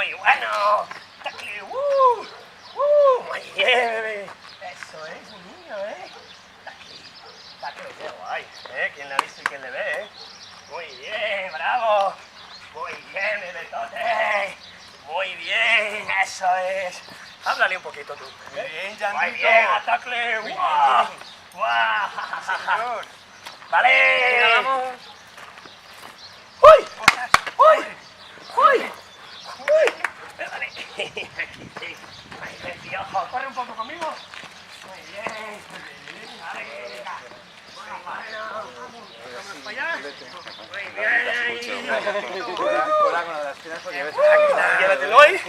Muy bueno. Tacle. Muy bien. Eso es, un niño, Tacle, qué guay. ¿Quién le ha visto y quién le ve, Muy bien, bravo. Muy bien, Bebetote. Muy bien, eso es. Háblale un poquito tú. Muy bien, Jan. Muy bien, Tacle. ¡Guau! ¡Guau! Señor. ¡Vale! Vamos. ¡Uy! ¡Uy! ¡Uy! ¡Uy! Vale. Ay, precioso. Corre un poco conmigo. Muy bien. Vale. Vamos para allá. Muy bien. Cola con las piernas porque a veces... Llévatelo ahí.